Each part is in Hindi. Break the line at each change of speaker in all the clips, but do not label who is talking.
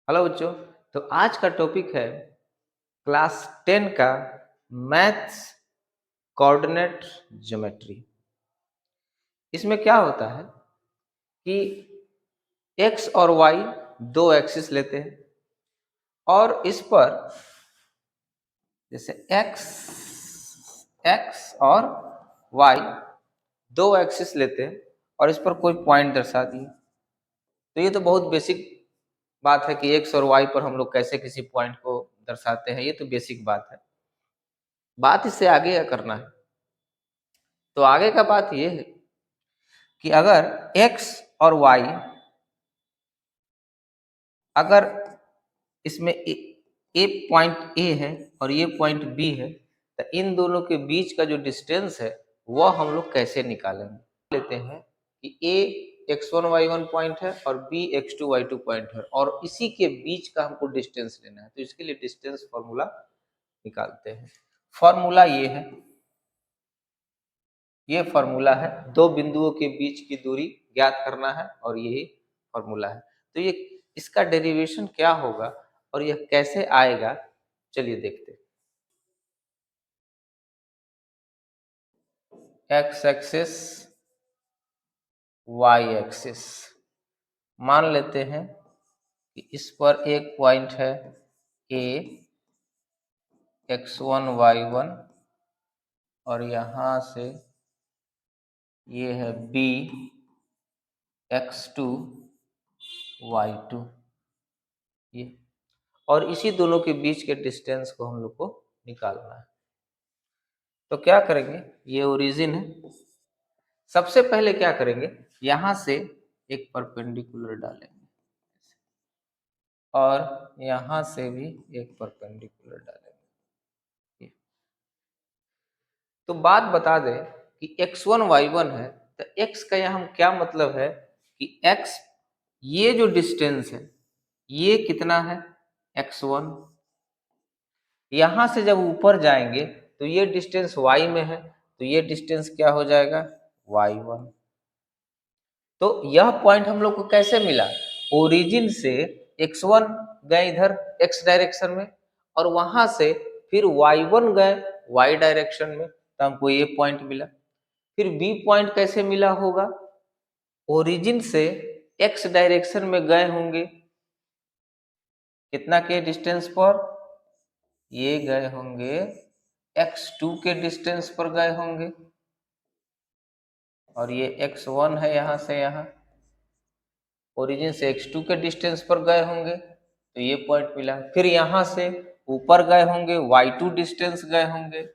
हेलो बच्चों। तो आज का टॉपिक है क्लास 10 का मैथ्स कोऑर्डिनेट ज्योमेट्री। इसमें क्या होता है कि एक्स और वाई दो एक्सिस लेते हैं और इस पर जैसे एक्स एक्स और वाई दो एक्सिस लेते हैं और इस पर कोई पॉइंट दर्शा दिए। तो ये तो बहुत बेसिक बात है कि एक्स और वाई पर हम लोग कैसे किसी पॉइंट को दर्शाते हैं, ये तो बेसिक बात है। बात इससे आगे क्या करना है, तो आगे का बात ये है कि अगर x और y अगर इसमें ए पॉइंट ए है और ये पॉइंट बी है, तो इन दोनों के बीच का जो डिस्टेंस है वह हम लोग कैसे निकालेंगे। लेते हैं कि ए x1y1 पॉइंट है और बी x2y2 पॉइंट है और इसी के बीच का हमको डिस्टेंस लेना है। तो इसके लिए डिस्टेंस फॉर्मूला निकालते हैं। फॉर्मूला ये फॉर्मूला है, दो बिंदुओं के बीच की दूरी ज्ञात करना है और यही फॉर्मूला है। तो ये इसका डेरिवेशन क्या होगा और यह कैसे आएगा, चलिए देखते हैं। एक्स एक्सिस वाई एक्सिस मान लेते हैं कि इस पर एक पॉइंट है ए x1y1 और यहां से ये है बी x2y2, ये और इसी दोनों के बीच के डिस्टेंस को हम लोग को निकालना है। तो क्या करेंगे, ये ओरिजिन है। सबसे पहले क्या करेंगे, यहां से एक परपेंडिकुलर डालेंगे और यहां से भी एक परपेंडिकुलर डालेंगे। तो बात बता दें कि x1y1 है, तो x का यहाँ क्या मतलब है कि x ये जो डिस्टेंस है ये कितना है x1। यहां से जब ऊपर जाएंगे तो ये डिस्टेंस y में है, तो ये डिस्टेंस क्या हो जाएगा y1। तो यह पॉइंट हम लोग को कैसे मिला, ओरिजिन से x1 गए इधर x डायरेक्शन में और वहां से फिर y1 गए y डायरेक्शन में, तो हमको ये पॉइंट मिला। फिर b पॉइंट कैसे मिला होगा, ओरिजिन से x डायरेक्शन में गए होंगे, कितना के डिस्टेंस पर, ये गए होंगे x2 के डिस्टेंस पर गए होंगे और ये x1 है यहां से यहां, ओरिजिन से x2 के डिस्टेंस पर गए होंगे, तो ये पॉइंट मिला। फिर यहां से ऊपर गए होंगे y2 डिस्टेंस गए होंगे,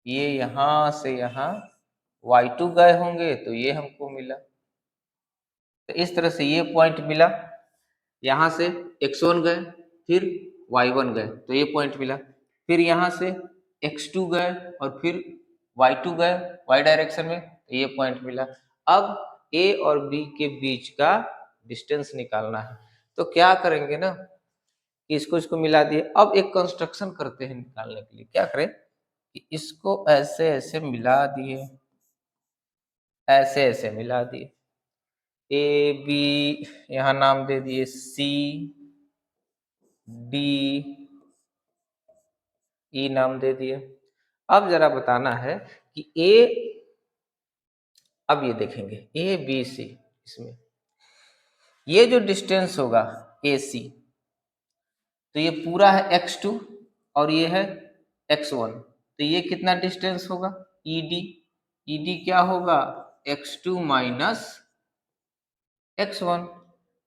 ये यहां से यहां y2 गए होंगे, तो ये हमको मिला। तो इस तरह से ये पॉइंट मिला, यहां से x1 गए फिर y1 गए, तो ये पॉइंट मिला। फिर यहां से x2 गए और फिर y2 गए y डायरेक्शन में, तो ये पॉइंट मिला। अब a और b के बीच का डिस्टेंस निकालना है। तो क्या करेंगे ना कि इसको इसको मिला दिए। अब एक कंस्ट्रक्शन करते हैं निकालने के लिए। क्या करें कि इसको ऐसे ऐसे मिला दिए, ऐसे ऐसे मिला दिए, ए बी यहाँ नाम दे दिए, सी डी ई नाम दे दिए। अब जरा बताना है कि ए, अब ये देखेंगे ए बी सी, इसमें ये जो डिस्टेंस होगा ए सी, तो ये पूरा है x2 और ये है x1, तो ये कितना डिस्टेंस होगा ED। ED क्या होगा x2 माइनस x1,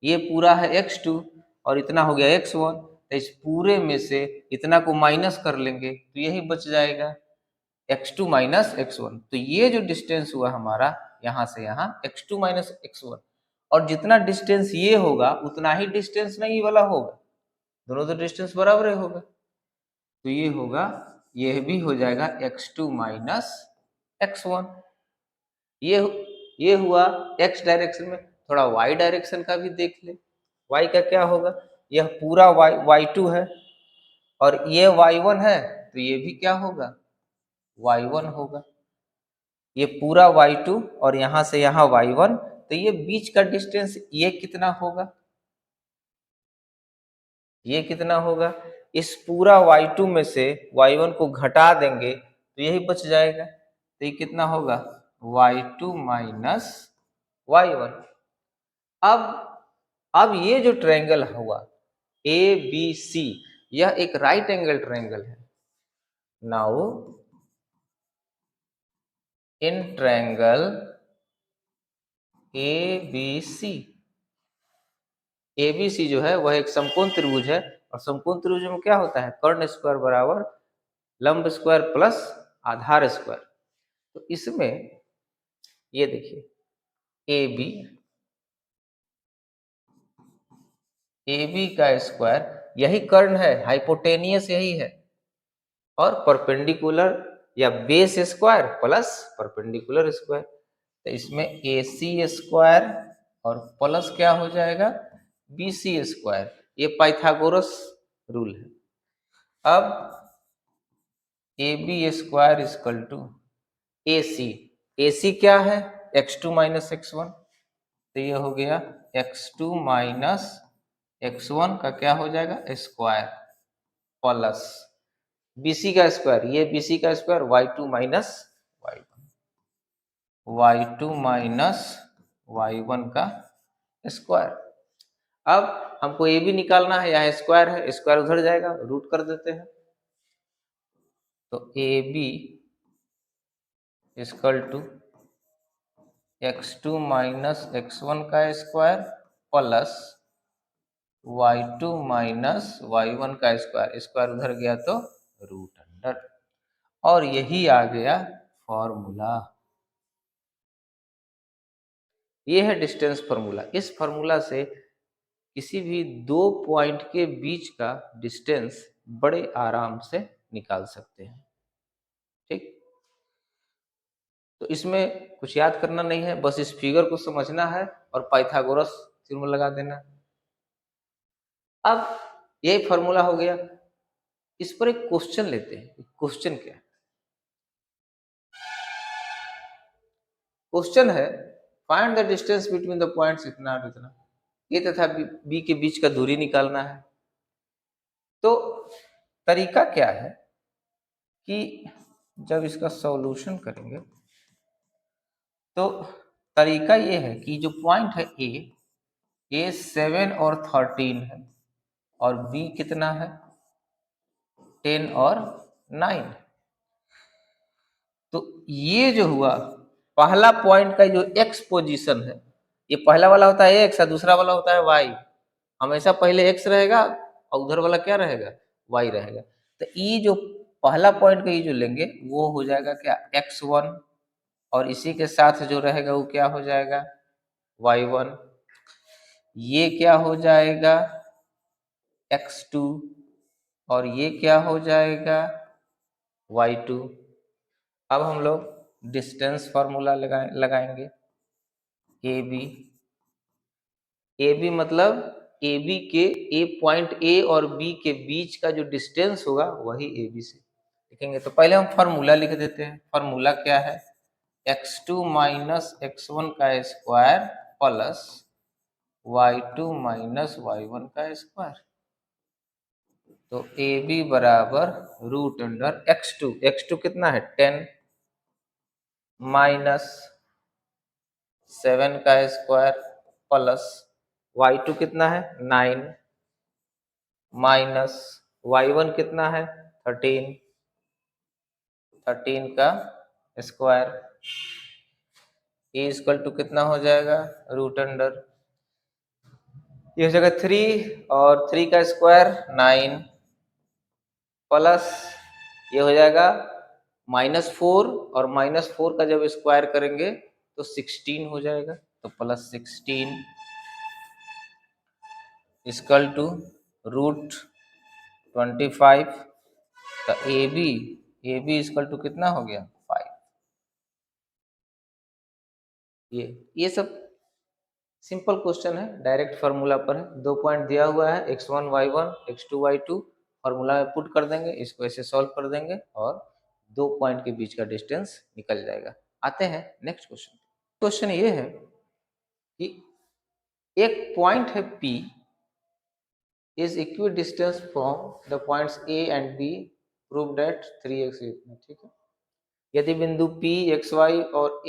ये पूरा है x2 और इतना हो गया x1, तो इस पूरे में से इतना को माइनस कर लेंगे तो यही बच जाएगा x2 माइनस x1। तो ये जो डिस्टेंस हुआ हमारा यहाँ से यहाँ x2 माइनस x1, और जितना डिस्टेंस ये होगा उतना ही डिस्टेंस नहीं वाला होगा, दोनों तो डिस्टेंस बराबर होगा, तो ये होगा, यह भी हो जाएगा x2 माइनस x1। ये हुआ x डायरेक्शन में। थोड़ा y डायरेक्शन का भी देख ले, y का क्या होगा, यह पूरा y2 है और ये y1 है, तो ये भी क्या होगा y1 होगा। ये पूरा y2 और यहां से यहां y1, तो ये बीच का डिस्टेंस ये कितना होगा ये कितना होगा, इस पूरा y2 में से y1 को घटा देंगे तो यही बच जाएगा, तो ये कितना होगा y2 माइनस y1। अब ये जो ट्रायंगल हुआ ए बी सी, यह एक राइट एंगल ट्रायंगल है। Now in triangle A B C, ABC जो है वह एक समकोण त्रिभुज है, और समकोण त्रिभुज में क्या होता है, कर्ण स्क्वायर बराबर लंब स्क्वायर प्लस आधार स्क्वायर। तो इसमें ये देखिए ए बी, ए बी का स्क्वायर यही कर्ण है, हाइपोटेनियस यही है, और परपेंडिकुलर या base square plus perpendicular square, तो इसमें ए सी स्क्वायर और प्लस क्या हो जाएगा बी सी स्क्वायर, ये पाइथागोरस रूल है। अब A B square equal to A C, A C क्या है x2 माइनस x1, तो ये हो गया x2 माइनस x1 का क्या हो जाएगा स्क्वायर प्लस BC का स्क्वायर, ये BC का square y2 minus y2 minus y1 का स्क्वायर। अब हमको ये भी निकालना है, यहाँ स्क्वायर है, स्क्वायर उधर जाएगा, रूट कर देते हैं, तो A B equal to x2 minus x1 का square plus y2 minus y1 का स्क्वायर, स्क्वायर उधर गया तो रूट अंडर, और यही आ गया फॉर्मूला। ये है डिस्टेंस फार्मूला। इस फार्मूला से किसी भी दो पॉइंट के बीच का डिस्टेंस बड़े आराम से निकाल सकते हैं। ठीक, तो इसमें कुछ याद करना नहीं है, बस इस फिगर को समझना है और पाइथागोरस थ्योरम लगा देना। अब यही फार्मूला हो गया, इस पर एक क्वेश्चन लेते हैं। क्वेश्चन क्या है, क्वेश्चन है find the distance between the points इतना और इतना, ए तथा बी के बीच का दूरी निकालना है। तो तरीका क्या है कि जब इसका सॉल्यूशन करेंगे तो तरीका ये है कि जो पॉइंट है ए 7 और 13 है, और बी कितना है 10 और 9। तो ये जो हुआ पहला पॉइंट का जो एक्स पोजीशन है, ये पहला वाला होता है एक्स और दूसरा वाला होता है वाई, हमेशा पहले एक्स रहेगा और उधर वाला क्या रहेगा वाई रहेगा। तो ये जो पहला पॉइंट का ये जो लेंगे वो हो जाएगा क्या x1, और इसी के साथ जो रहेगा वो क्या हो जाएगा y1, ये क्या हो जाएगा x2, और ये क्या हो जाएगा y2। अब हम लोग डिस्टेंस फार्मूला लगाएंगे, ए बी मतलब ए बी के ए पॉइंट ए और बी के बीच का जो डिस्टेंस होगा वही ए बी से लिखेंगे। तो पहले हम फार्मूला लिख देते हैं। फार्मूला क्या है x2 माइनस x1 का square plus y2 minus y1 का स्क्वायर। तो ए बी बराबर रूट अंडर x2 कितना है 10 माइनस 7 का स्क्वायर प्लस y2 कितना है 9 माइनस y1 कितना है 13 का स्क्वायर। ए इक्वल टू कितना हो जाएगा रूट अंडर, ये हो जाएगा 3 और 3 का स्क्वायर 9 प्लस ये हो जाएगा -4, और -4 का जब स्क्वायर करेंगे तो 16 हो जाएगा, तो प्लस 16 इक्वल टू रूट 25। तो ए बी इक्वल टू कितना हो गया 5। ये सब सिंपल क्वेश्चन है, डायरेक्ट फार्मूला पर है। 2 पॉइंट दिया हुआ है x1 y1 x2 y2, formula में पुट कर देंगे, इसको ऐसे सॉल्व कर देंगे और 2 पॉइंट के बीच का डिस्टेंस निकल जाएगा। आते हैं नेक्स्ट क्वेश्चन। क्वेश्चन ये है कि एक पॉइंट है P is equidistance from the points A and B, prove that 3x, ठीक है। यदि बिंदु P एक्स वाई और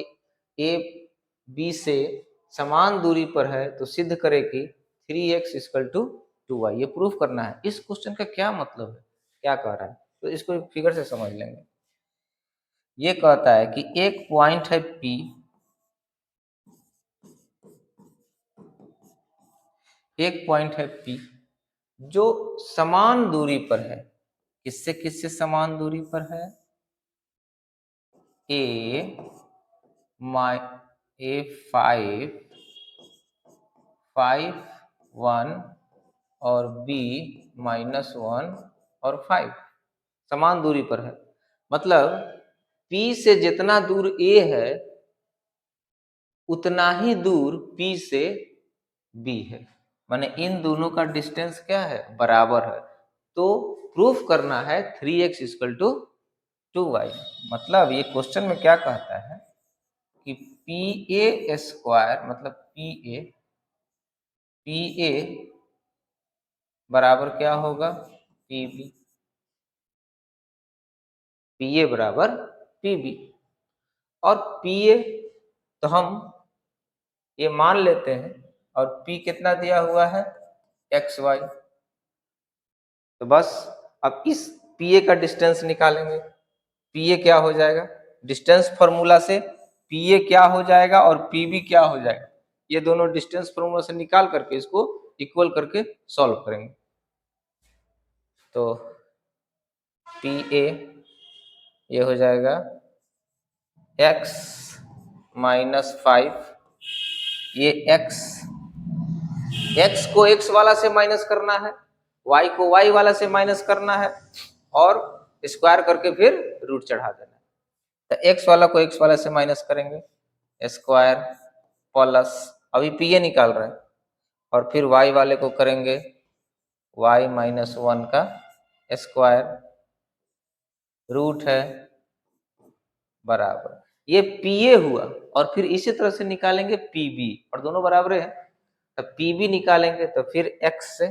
ए बी से समान दूरी पर है तो सिद्ध करें कि 3x इक्वल टू 2y। ये प्रूफ करना है। इस क्वेश्चन का क्या मतलब है, क्या कह रहा है, तो इसको एक फिगर से समझ लेंगे। ये कहता है कि एक पॉइंट है P, एक पॉइंट है P जो समान दूरी पर है। किससे किससे समान दूरी पर है? A माइ A5 5 1 और B -1 और 5 समान दूरी पर है। मतलब P से जितना दूर A है उतना ही दूर P से B है। माने इन दोनों का डिस्टेंस क्या है? बराबर है। तो प्रूफ करना है 3x इक्वल टू 2y। मतलब ये क्वेश्चन में क्या कहता है कि PA स्क्वायर मतलब PA बराबर क्या होगा? PB। PA बराबर PB। और PA तो हम ये मान लेते हैं, और P कितना दिया हुआ है? XY। तो बस अब इस PA का डिस्टेंस निकालेंगे। PA क्या हो जाएगा? डिस्टेंस फॉर्मूला से PA क्या हो जाएगा और PB क्या हो जाएगा, ये दोनों डिस्टेंस फॉर्मूला से निकाल करके इसको इक्वल करके सॉल्व करेंगे। तो PA ये हो जाएगा x -5, ये x को x वाला से माइनस करना है, y को y वाला से माइनस करना है और स्क्वायर करके फिर रूट चढ़ा देना है। तो x वाला को x वाला से माइनस करेंगे, स्क्वायर प्लस अभी PA निकाल रहे हैं, और फिर y वाले को करेंगे y -1 का स्क्वायर, रूट है बराबर। ये PA हुआ, और फिर इसी तरह से निकालेंगे PB, और दोनों बराबर है। तो PB निकालेंगे तो फिर x से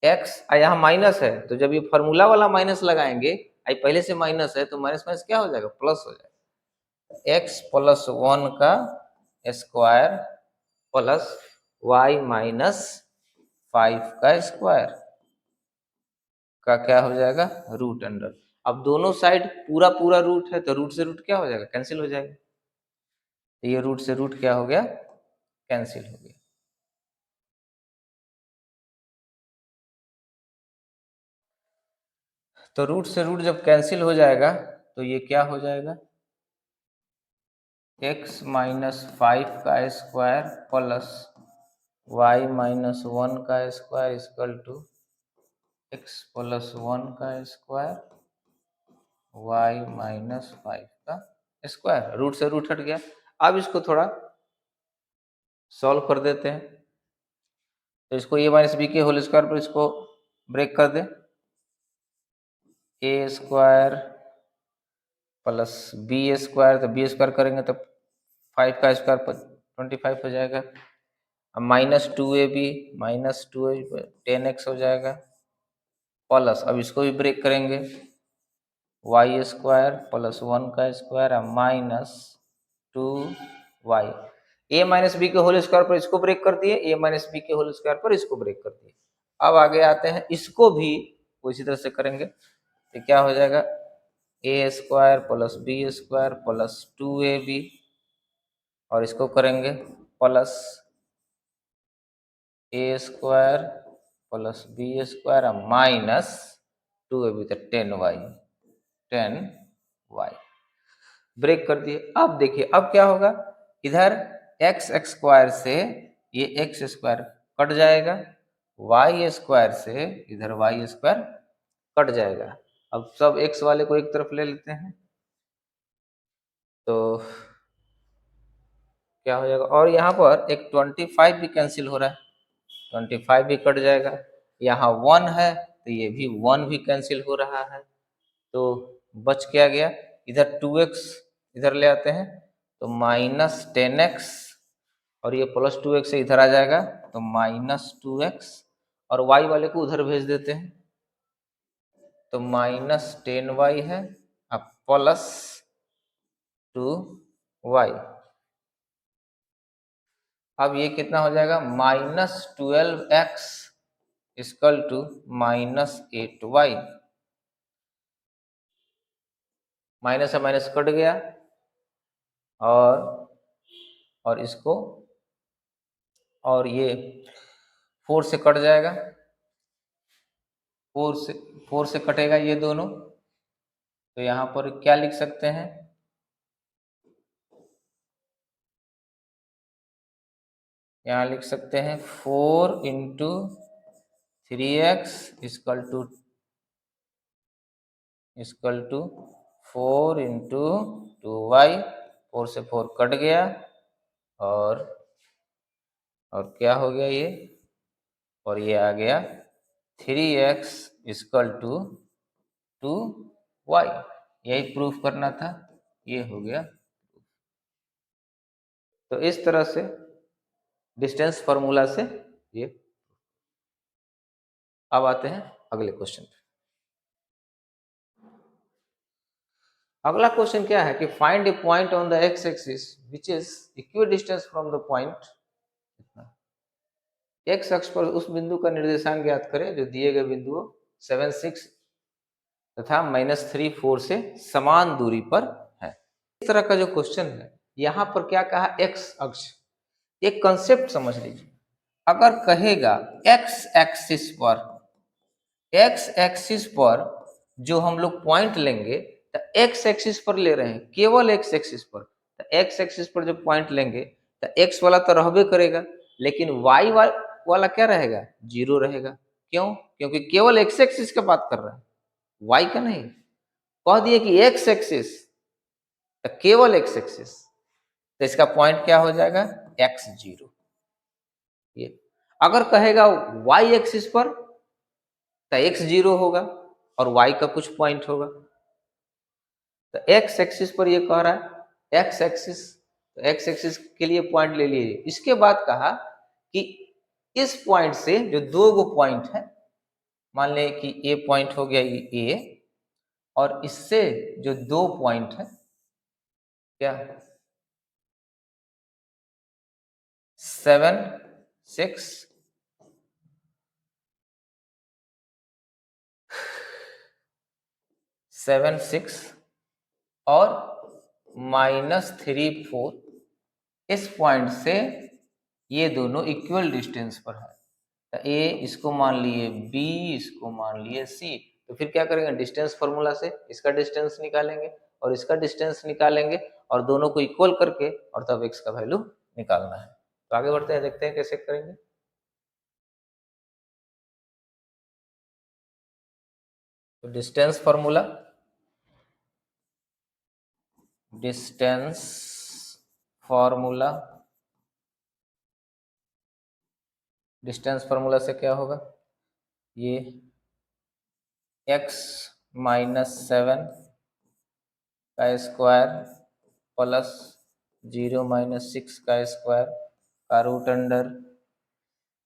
x यहाँ माइनस है, तो जब ये फॉर्मूला वाला माइनस लगाएंगे, आई पहले से माइनस है तो माइनस माइनस क्या हो जाएगा? प्लस हो जाएगा। x +1 का स्क्वायर प्लस y -5 का स्क्वायर का क्या हो जाएगा? Root under. अब दोनों साइड पूरा पूरा रूट है तो रूट से रूट क्या हो जाएगा? कैंसिल हो जाएगा। तो ये रूट से रूट क्या हो गया? कैंसिल हो गया। तो रूट से रूट जब कैंसिल हो जाएगा तो ये क्या हो जाएगा? x -5 का स्क्वायर प्लस y -1 का स्क्वायर इक्वल टू x +1 का स्क्वायर y -5 का स्क्वायर। रूट से रूट हट गया। अब इसको थोड़ा सॉल्व कर देते हैं। तो इसको a - b के होल स्क्वायर पर इसको ब्रेक कर दें। a square plus b square, तो b स्क्वायर करेंगे तो 5 का स्क्वायर 25 हो जाएगा। अब -2ab -2 10x हो जाएगा, प्लस अब इसको भी ब्रेक करेंगे y स्क्वायर प्लस 1 का स्क्वायर -2y। a - b के होल स्क्वायर पर इसको ब्रेक कर दिए, a - b के होल स्क्वायर पर इसको ब्रेक कर दिए। अब आगे आते हैं, इसको भी उसी तरह से करेंगे तो क्या हो जाएगा? a square plus b square plus 2ab, और इसको करेंगे plus a square plus b square -2ab, तो 10y ब्रेक कर दिए। अब देखिए अब क्या होगा? इधर x स्क्वायर से ये x स्क्वायर कट जाएगा, y स्क्वायर से इधर y स्क्वायर कट जाएगा। अब सब x वाले को एक तरफ ले लेते हैं तो क्या हो जाएगा? और यहाँ पर एक 25 भी कैंसिल हो रहा है, 25 भी कट जाएगा। यहाँ 1 है तो ये भी 1 भी कैंसिल हो रहा है। तो बच क्या गया? इधर 2x इधर ले आते हैं तो -10x, और ये +2x से इधर आ जाएगा तो -2x, और y वाले को उधर भेज देते हैं, तो -10y है अब प्लस 2y। अब ये कितना हो जाएगा, -12x equal to -8y। Minus से माइनस कट गया और इसको, और ये 4 से कट जाएगा, 4 से कटेगा ये दोनों, तो यहाँ पर क्या लिख सकते हैं, यहाँ लिख सकते हैं 4 into 3x equal to 4 into 2y। 4 से 4 कट गया और क्या हो गया ये, और ये आ गया 3x इक्वल टू 2y। यही प्रूफ करना था, ये हो गया। तो इस तरह से डिस्टेंस फार्मूला से ये। अब आते हैं अगले क्वेश्चन पे। अगला क्वेश्चन क्या है कि find A point on the x axis which is equidistance from the point. X अक्ष पर उस बिंदु का निर्देशांक ज्ञात करें जो दिए गए बिंदुओं 7, 6 तथा -3, 4 से समान दूरी पर है। इस तरह का जो क्वेश्चन है, यहाँ पर क्या कहा, एक्स अक्ष। एक कंसेप्ट समझ लीजिए, अगर कहेगा एक्स एक्सिस पर जो हम लोग पॉइंट लेंगे, तो एक्स एक्सिस पर ले रहे हैं, केवल एक्स एक्सिस पर, तो एक्स एक्सिस पर जो पॉइंट लेंगे तो एक्स वाला तो रहबे करेगा, लेकिन वाई वाला क्या रहेगा, 0 रहेगा। क्यों? क्योंकि केवल एक्स एक्सिस की बात कर रहा है, वाई का नहीं। कह दिए कि एक्स एक्सिस, तो केवल एक्स एक्सिस, तो इसका पॉइंट क्या हो जाएगा, x0। ये अगर कहेगा वाई एक्सिस पर, तो x0 होगा और y का कुछ पॉइंट होगा। तो x एक्सिस पर ये कह रहा है x एक्सिस, तो x एक्सिस के लिए पॉइंट ले लीजिए। इसके बाद कहा कि इस पॉइंट से जो दो गो पॉइंट है, मान ले कि ए पॉइंट हो गया ये ए, और इससे जो दो पॉइंट है क्या, 7, 6 7, 6 और -3, 4, इस पॉइंट से ये दोनों इक्वल डिस्टेंस पर है। तो ए इसको मान लिए बी, इसको मान लिए सी, तो फिर क्या करेंगे, डिस्टेंस फार्मूला से इसका डिस्टेंस निकालेंगे और इसका डिस्टेंस निकालेंगे और दोनों को इक्वल करके और तब एक्स का वैल्यू निकालना है। तो आगे बढ़ते हैं, देखते हैं कैसे करेंगे। तो distance formula, distance formula, distance formula से क्या होगा, ये x -7 का स्क्वायर प्लस 0 -6 का स्क्वायर का रूट अंडर,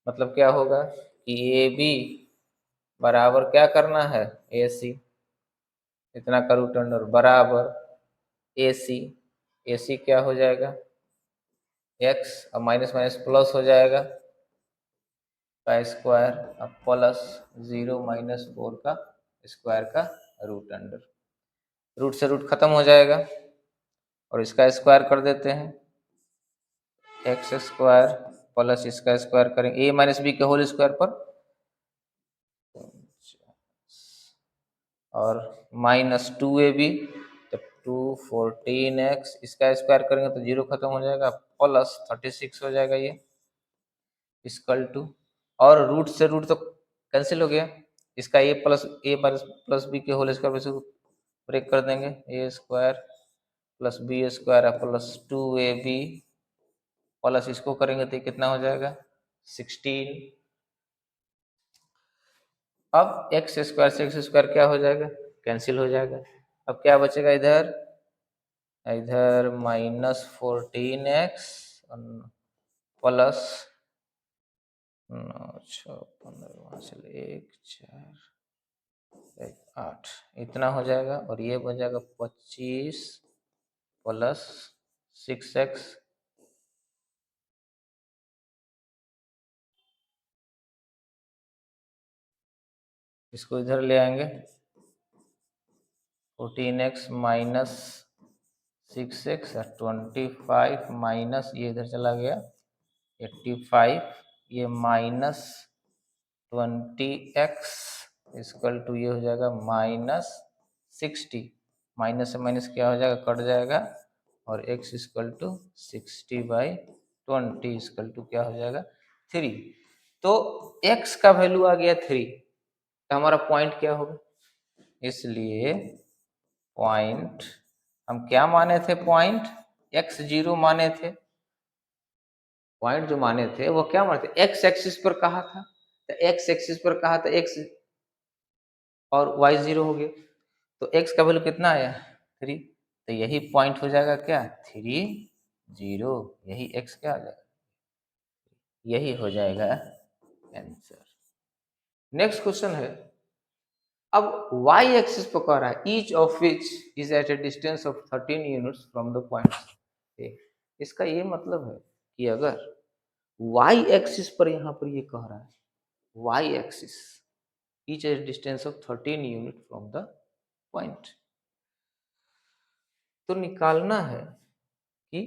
मतलब क्या होगा कि ए बी बराबर क्या करना है, ए सी, इतना का रूट अंडर बराबर ए सी क्या हो जाएगा, x और माइनस माइनस प्लस हो जाएगा का स्क्वायर अब प्लस 0 -4 का स्क्वायर का रूट अंडर। रूट से रूट खत्म हो जाएगा और इसका स्क्वायर कर देते हैं, एक्स स्क्वायर प्लस इसका स्क्वायर करेंगे ए माइनस बी के होल स्क्वायर पर, और -2ab, तो 214x, इसका स्क्वायर करेंगे तो 0 खत्म हो जाएगा, प्लस 36 हो जाएगा ये इक्वल टू, और रूट से रूट तो कैंसिल हो गया, इसका ए प्लस बी के होल स्क्वायर से ब्रेक कर देंगे, A square plus B square plus 2ab plus इसको करेंगे तो कितना हो जाएगा, 16। अब एक्स स्क्वायर से एक्स स्क्वायर क्या हो जाएगा, कैंसिल हो जाएगा। अब क्या बचेगा इधर, इधर -14x प्लस 9 6 15 वहाँ से 1 4 1 8 इतना हो जाएगा और ये बन जाएगा 25 प्लस 6x इसको इधर ले आएंगे 14x माइनस 6x 25 माइनस ये इधर चला गया 85 ये माइनस 20x इक्वल टू ये हो जाएगा माइनस 60 माइनस से माइनस क्या हो जाएगा कट जाएगा और x equal to 60/20 equal to क्या हो जाएगा 3। तो x का वैल्यू आ गया 3 तो हमारा पॉइंट क्या होगा इसलिए पॉइंट हम क्या माने थे पॉइंट x0 माने थे पॉइंट जो माने थे वो क्या माने थे x एक्सिस पर कहा था तो x एक्सिस पर कहा था x और y 0 हो गया तो x का वैल्यू कितना आया 3 तो यही पॉइंट हो जाएगा क्या 3 0 यही x क्या आ जाएगा यही हो जाएगा आंसर। नेक्स्ट क्वेश्चन है अब y एक्सिस पर कह रहा है each of which is at a distance of 13 units from the point. इसका ये मतलब है कि अगर y एक्सिस पर यहाँ पर ये कह रहा है y axis each at distance of 13 unit from the point तो निकालना है कि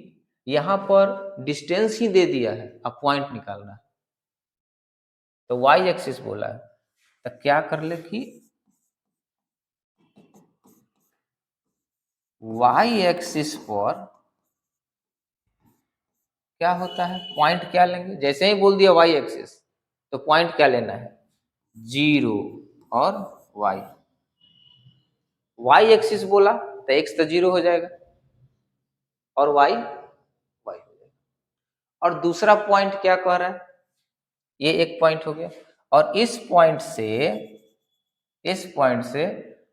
यहाँ पर डिस्टेंस ही दे दिया है अब पॉइंट निकालना है तो y एक्सिस बोला है तो क्या कर ले कि y एक्सिस पर क्या होता है पॉइंट क्या लेंगे जैसे ही बोल दिया y एक्सिस तो पॉइंट क्या लेना है 0 और y एक्सिस बोला तो x तो 0 हो जाएगा और y हो जाएगा और दूसरा पॉइंट क्या कह रहा है ये एक पॉइंट हो गया और इस पॉइंट से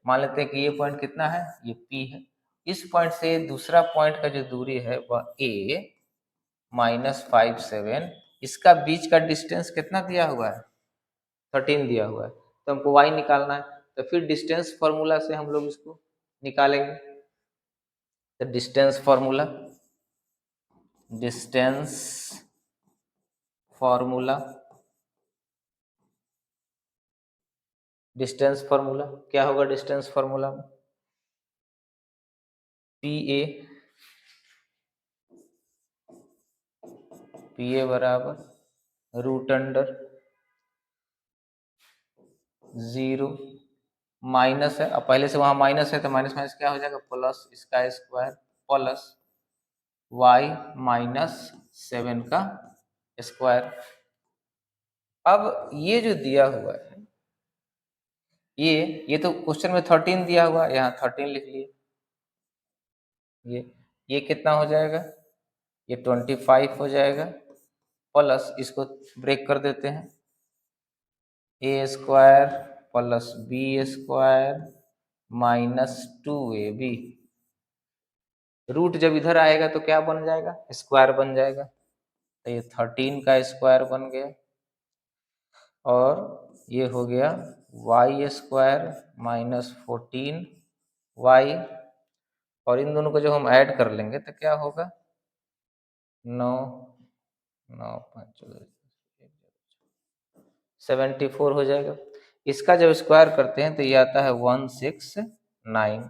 मान लेते हैं कि ये पॉइंट कितना है ये P है इस पॉइंट से दूसरा पॉइंट का जो दूरी है वह a -57 इसका बीच का डिस्टेंस कितना दिया हुआ है 13 दिया हुआ है तो हमको y निकालना है तो फिर डिस्टेंस फॉर्मूला से हम लोग इसको निकालेंगे तो डिस्टेंस फॉर्मूला डिस्टेंस फार्मूला क्या होगा डिस्टेंस फार्मूला में पी ए बराबर रूट अंडर 0 माइनस है अब पहले से वहां माइनस है तो माइनस माइनस क्या हो जाएगा प्लस इसका स्क्वायर प्लस y -7 का स्क्वायर। अब ये जो दिया हुआ है ये तो क्वेश्चन में 13 दिया हुआ है यहाँ 13 लिख लिए ये कितना हो जाएगा ये 25 हो जाएगा प्लस इसको ब्रेक कर देते हैं A square plus B square -2ab root जब इधर आएगा तो क्या बन जाएगा स्क्वायर बन जाएगा तो ये 13 का स्क्वायर बन गया और ये हो गया y स्क्वायर -14y और इन दोनों को जब हम ऐड कर लेंगे तो क्या होगा 9 9 5 74 हो जाएगा। इसका जब स्क्वायर करते हैं तो ये आता है 169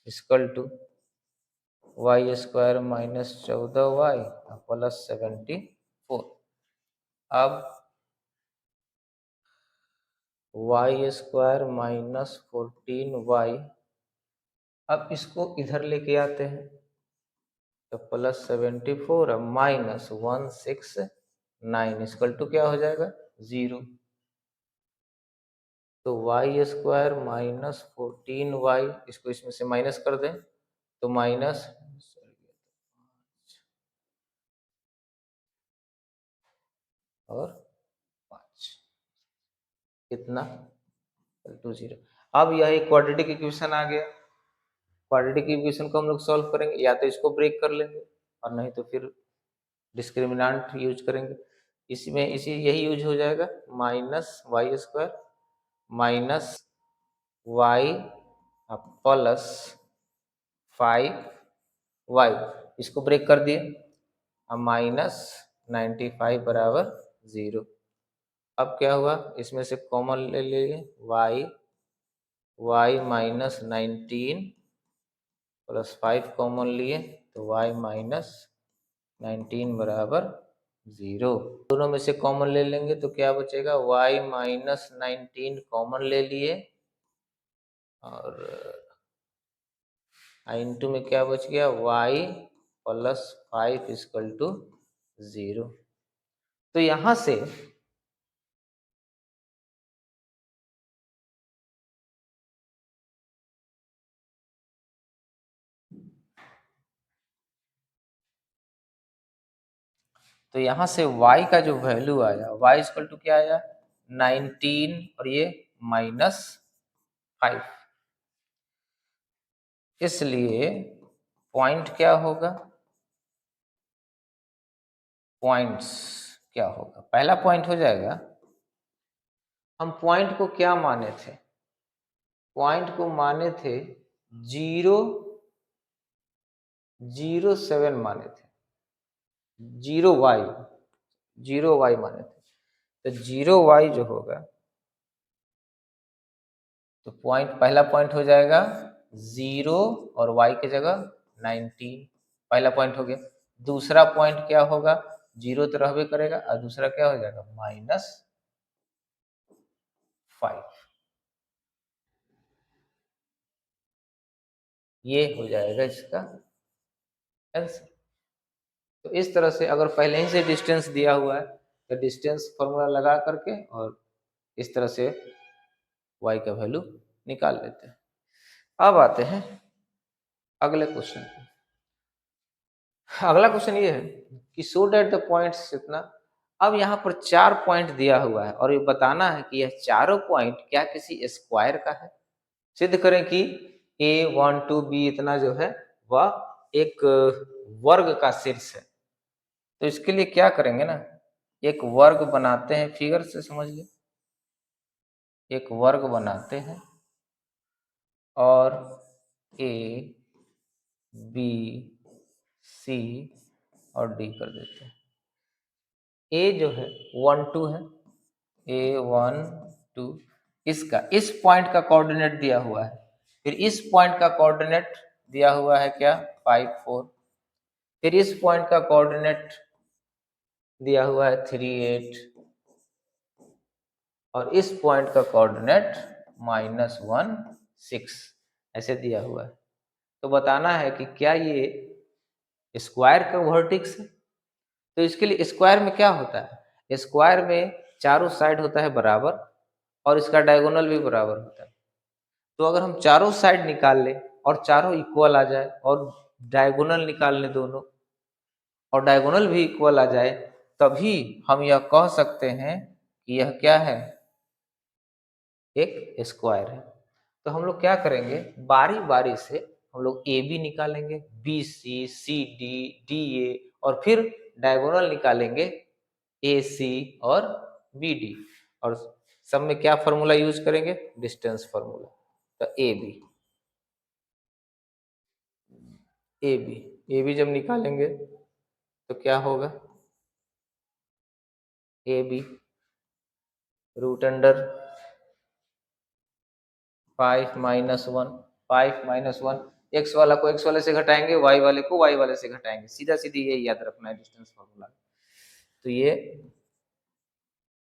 equal to y square -14y plus 74। अब y स्क्वायर -14y अब इसको इधर लेके आते हैं तो प्लस 74 अब -169 इक्वल टू क्या हो जाएगा 0 तो y स्क्वायर -14y इसको इसमें से माइनस कर दें तो माइनस और 5 कितना 0। अब यह एक क्वाड्रेटिक इक्वेशन आ गया क्वाड्रेटिक इक्वेशन को हम लोग सॉल्व करेंगे या तो इसको ब्रेक कर लेंगे और नहीं तो फिर डिस्क्रिमिनेंट यूज करेंगे इसमें इसी यही यूज हो जाएगा, -y² -y +5y, इसको ब्रेक कर दिए। अब -95 बराबर 0। अब क्या हुआ, इसमें से कॉमन ले लिए, y -19 +5 कॉमन लिए तो y -19 बराबर 0। दोनों में से कॉमन ले लेंगे तो क्या बचेगा, y -19 कॉमन ले लिए और इंटू में क्या बच गया, y +5 = 0। तो यहां से y का जो वैल्यू आया, y = क्या आया, 19 और ये -5। इसलिए पॉइंट क्या होगा, पॉइंट्स क्या होगा, पहला पॉइंट हो जाएगा, हम पॉइंट को क्या माने थे, पॉइंट को माने थे 0.07 माने थे, 0y माने थे। तो 0y जो होगा, तो पॉइंट, पहला पॉइंट हो जाएगा 0 और y की जगह 19, पहला पॉइंट हो गया। दूसरा पॉइंट क्या होगा, 0 तो रहबे करेगा और दूसरा क्या हो जाएगा, -5। ये हो जाएगा इसका आंसर। तो इस तरह से अगर पहले ही से डिस्टेंस दिया हुआ है तो डिस्टेंस फॉर्मूला लगा करके और इस तरह से y का वैल्यू निकाल लेते हैं। अब आते हैं अगले क्वेश्चन पे। अगला क्वेश्चन ये है कि शो दैट द पॉइंट्स इतना। अब यहाँ पर 4 पॉइंट दिया हुआ है और ये बताना है कि यह चारों पॉइंट क्या किसी स्क्वायर का है। सिद्ध करें कि A1 2B इतना जो है वह एक वर्ग का शीर्ष है। तो इसके लिए क्या करेंगे ना, एक वर्ग बनाते हैं, फिगर से समझिए, एक वर्ग बनाते हैं और A B C और D कर देते हैं। A जो है 1 2 है, A1 2, इसका इस पॉइंट का कोऑर्डिनेट दिया हुआ है, फिर इस पॉइंट का कोऑर्डिनेट दिया हुआ है क्या, 5 4, फिर इस पॉइंट का कोऑर्डिनेट दिया हुआ है 3 8 और इस पॉइंट का कोऑर्डिनेट -1 6 ऐसे दिया हुआ है। तो बताना है कि क्या ये स्क्वायर का वर्टेक्स है। तो इसके लिए स्क्वायर में क्या होता है, स्क्वायर में चारों साइड होता है बराबर और इसका डायगोनल भी बराबर होता है। तो अगर हम चारों साइड निकाल लें और चारों इक्वल आ जाए और डायगोनल निकाल लें दोनों और डायगोनल भी इक्वल आ जाए, तभी हम यह कह सकते हैं कि यह क्या है, एक स्क्वायर है। तो हम लोग क्या करेंगे, बारी बारी से हम लोग ए बी निकालेंगे, B C D D A और फिर डायगोनल निकालेंगे ए सी और बी डी और सब में क्या फॉर्मूला यूज करेंगे, डिस्टेंस फॉर्मूला। तो ए बी जब निकालेंगे तो क्या होगा, ए बी √5 -1, 5 - 1, एक्स वाला को एक्स वाले से घटाएंगे, वाई वाले को वाई वाले से घटाएंगे, सीधा सीधी ये याद रखना है डिस्टेंस फॉर्मूला। तो ये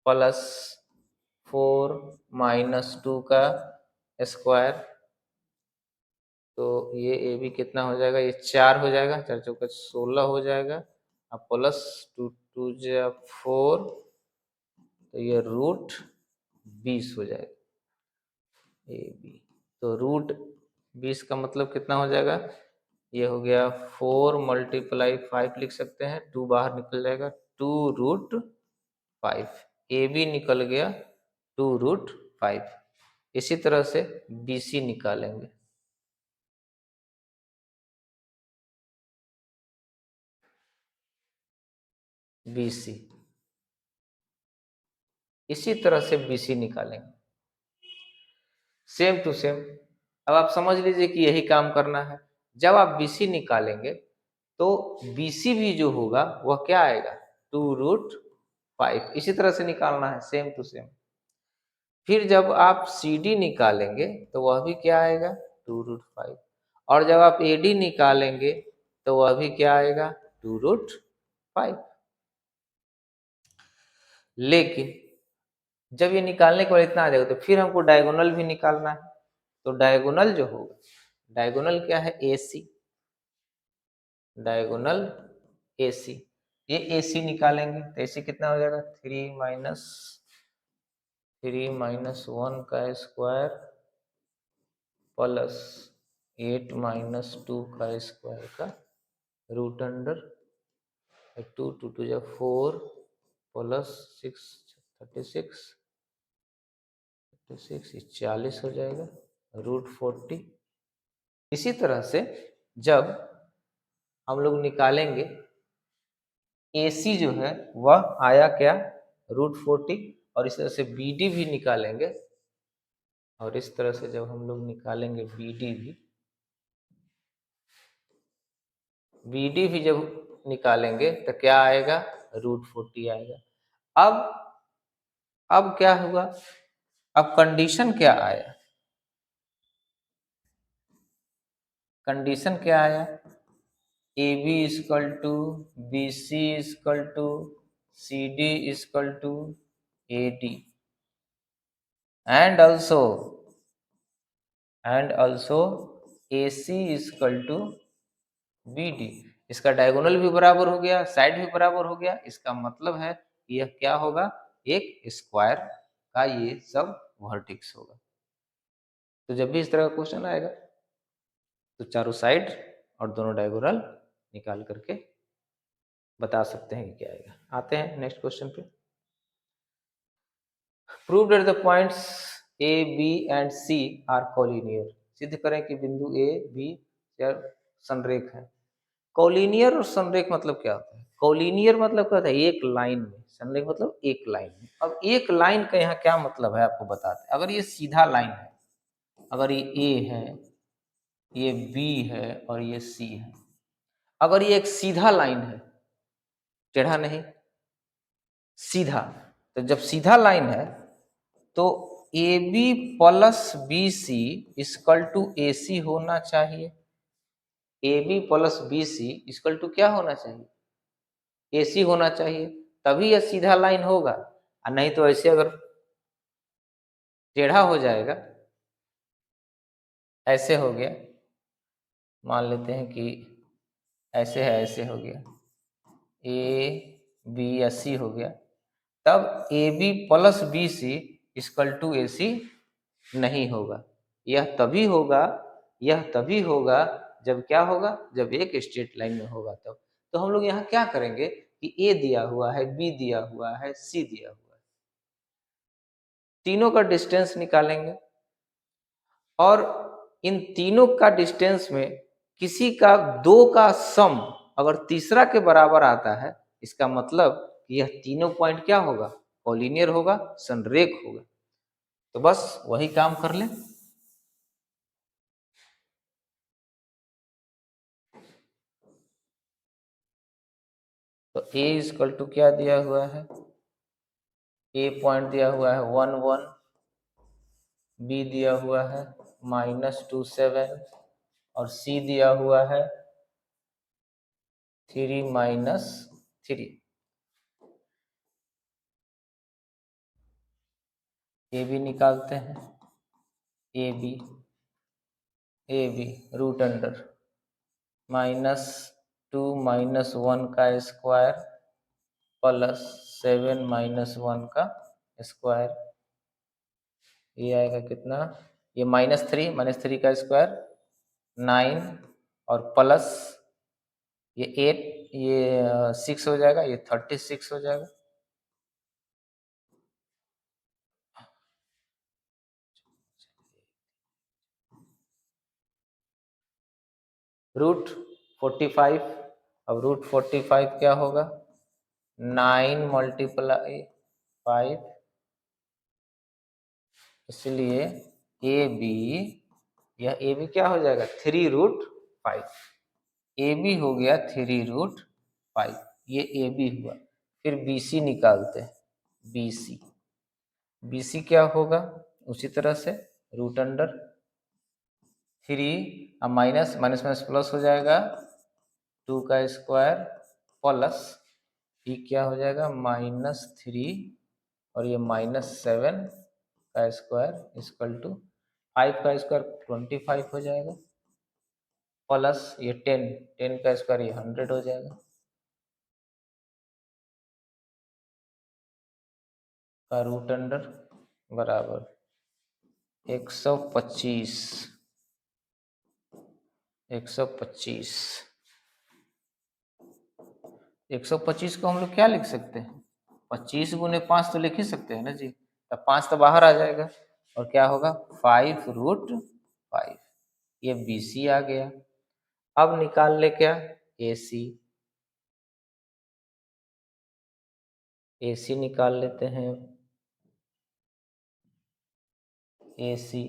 +4 - 2 का स्क्वायर, तो ये ए बी कितना हो जाएगा, ये 4 हो जाएगा, 4 चौका 16 हो जाएगा और +2 2 जा 4, तो ये √20 हो जाएगा ए बी। तो √20 का मतलब कितना हो जाएगा, ये हो गया 4 × 5 लिख सकते हैं, 2 बाहर निकल जाएगा, 2√5, ए बी निकल गया 2√5। इसी तरह से बी सी निकालेंगे, बी सी इसी तरह से BC निकालेंगे, सेम टू सेम। अब आप समझ लीजिए कि यही काम करना है। जब आप BC निकालेंगे तो BC भी जो होगा वह क्या आएगा, 2√5। इसी तरह से निकालना है, सेम टू सेम। फिर जब आप CD निकालेंगे तो वह भी क्या आएगा, 2√5। और जब आप AD निकालेंगे तो वह भी क्या आएगा, 2√5। लेकिन जब ये निकालने के बाद इतना आ जाएगा तो फिर हमको डायगोनल भी निकालना है। तो डायगोनल जो होगा, डायगोनल क्या है, AC, डायगोनल AC। ये AC निकालेंगे तो AC कितना हो जाएगा, 3 - 1 का स्क्वायर प्लस 8 - 2 का स्क्वायर का रूट अंडर 2, 2 2 जा 4 प्लस 6 36 40 हो जाएगा, √40। इसी तरह से जब हम लोग निकालेंगे AC जो है वह आया क्या, √40। और इस तरह से BD भी निकालेंगे, और इस तरह से जब हम लोग निकालेंगे BD भी जब निकालेंगे तो क्या आएगा, √40 आएगा। अब क्या हुआ, अब कंडीशन क्या आया, कंडीशन क्या आया, AB equal to BC equal to CD equal to AD and also AC equal to BD। इसका डायगोनल भी बराबर हो गया, साइड भी बराबर हो गया। इसका मतलब है यह क्या होगा, एक स्क्वायर का ये सब वर्टेक्स होगा। तो जब भी इस तरह का क्वेश्चन आएगा तो चारों साइड और दोनों डायगोनल निकाल करके बता सकते हैं कि क्या आएगा। आते हैं नेक्स्ट क्वेश्चन पे। Prove that the points A, B and C are collinear. सिद्ध करें कि बिंदु A, B या संरेख है। कोलिनियर और संरेख मतलब क्या होता है, कोलिनियर मतलब क्या होता है, एक लाइन में, संरेख मतलब एक लाइन में। अब एक लाइन का यहाँ क्या मतलब है आपको बताते हैं। अगर ये सीधा लाइन है, अगर ये A है, ये B है और ये C है, अगर ये एक सीधा लाइन है, टेढ़ा नहीं, सीधा, तो जब सीधा लाइन है तो AB plus BC equal to AC होना चाहिए। AB plus BC equal to क्या होना चाहिए, AC होना चाहिए, तभी यह सीधा लाइन होगा। और नहीं तो ऐसे अगर टेढ़ा हो जाएगा, ऐसे हो गया, मान लेते हैं कि ऐसे है, ऐसे हो गया, AB या C हो गया, तब AB plus BC equal to AC नहीं होगा। यह तभी होगा, यह तभी होगा जब क्या होगा, जब एक स्ट्रेट लाइन में होगा तब। तो हम लोग यहाँ क्या करेंगे कि A दिया हुआ है, B दिया हुआ है, C दिया हुआ है, तीनों का डिस्टेंस निकालेंगे और इन तीनों का डिस्टेंस में किसी का दो का सम अगर तीसरा के बराबर आता है, इसका मतलब कि यह तीनों पॉइंट क्या होगा, कोलिनियर होगा, संरेख होगा। तो बस वही काम कर लें। तो A इक्वल टू क्या दिया हुआ है, A पॉइंट दिया हुआ है 1 1, B दिया हुआ है -2 7 और C दिया हुआ है 3 - 3। ए बी निकालते हैं, ए बी रूट अंडर -2 - 1 का स्क्वायर प्लस 7 - 1 का स्क्वायर, ये आएगा कितना, ये -3 का स्क्वायर 9 और प्लस ये 8, ये 6 हो जाएगा, ये 36 हो जाएगा। √45, अब √45 क्या होगा, 9 × 5 इसलिए ए बी, यह ए बी क्या हो जाएगा 3√5, ए बी हो गया 3√5, ये ए बी हुआ। फिर बी सी निकालते हैं, बी सी, बी सी क्या होगा उसी तरह से रूट अंडर 3 अब माइनस माइनस माइनस प्लस हो जाएगा 2 का स्क्वायर प्लस ये क्या हो जाएगा -3 और ये -7 का स्क्वायर इक्वल टू 5 का स्क्वायर 25 हो जाएगा प्लस ये 10 का स्क्वायर ये 100 हो जाएगा का रूट अंडर बराबर 125 125 को हम लोग क्या लिख सकते हैं 25 गुने 5 तो लिख ही सकते हैं ना जी, तब 5 तो बाहर आ जाएगा और क्या होगा 5√5, ये बी सी आ गया। अब निकाल ले क्या ए सी, ए सी निकाल लेते हैं ए सी,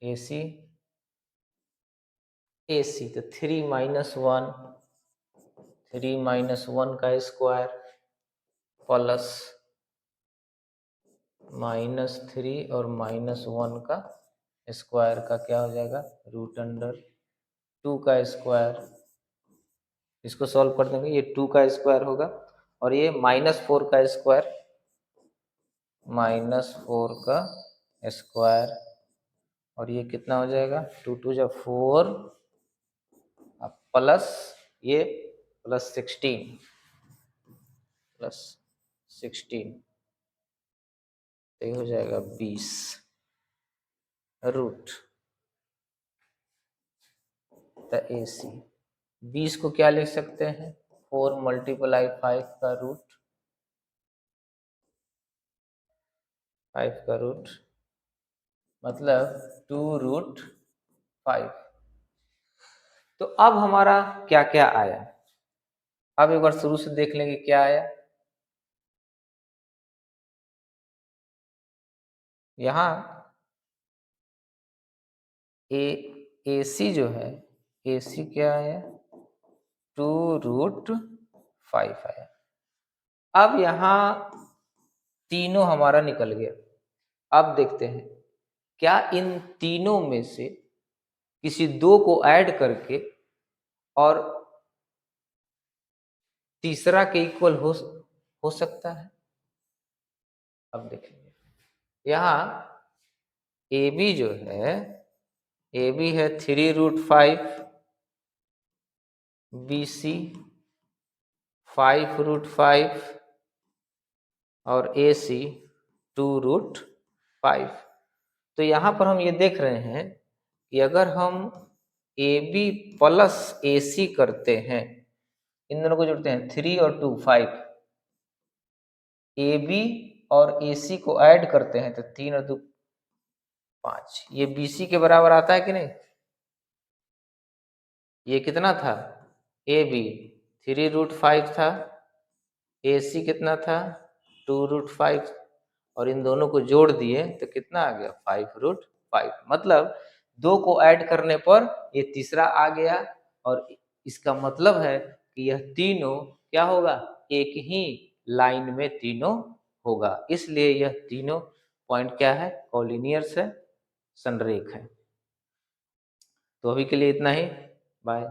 ए सी, ए सी तो 3 - 1 का स्क्वायर प्लस -3 और -1 का स्क्वायर का क्या हो जाएगा रूट अंडर 2 का स्क्वायर, इसको सॉल्व कर देंगे ये 2 का स्क्वायर होगा और ये -4 का स्क्वायर, -4 का स्क्वायर और ये कितना हो जाएगा 2 2 जा 4 प्लस ये +16 तो ये हो जाएगा 20 रूट ए सी। 20 को क्या लिख सकते हैं 4 × 5 का रूट 5 का रूट मतलब 2√5। तो अब हमारा क्या क्या आया, अब एक बार शुरू से देख लेंगे क्या आया। यहाँ ए सी जो है ए सी क्या आया 2√5 आया। अब यहाँ तीनों हमारा निकल गया। अब देखते हैं क्या इन तीनों में से किसी दो को ऐड करके और तीसरा के इक्वल हो सकता है। अब देखेंगे यहाँ ए बी जो है ए बी है 3√5, बी सी 5√5 और ए सी 2√5। तो यहाँ पर हम ये देख रहे हैं कि अगर हम ए बी प्लस ए सी करते हैं, इन दोनों को जोड़ते हैं 3 और 2 5, ए बी और ए सी को ऐड करते हैं तो 3 और 2 5, ये बी सी के बराबर आता है कि नहीं। ये कितना था ए बी 3√5 था, ए सी कितना था 2√5 और इन दोनों को जोड़ दिए तो कितना आ गया 5√5। मतलब दो को ऐड करने पर ये तीसरा आ गया और इसका मतलब है कि यह तीनों क्या होगा एक ही लाइन में तीनों होगा, इसलिए यह तीनों पॉइंट क्या है कॉलिनियर्स है, संरेख है। तो अभी के लिए इतना ही, बाय।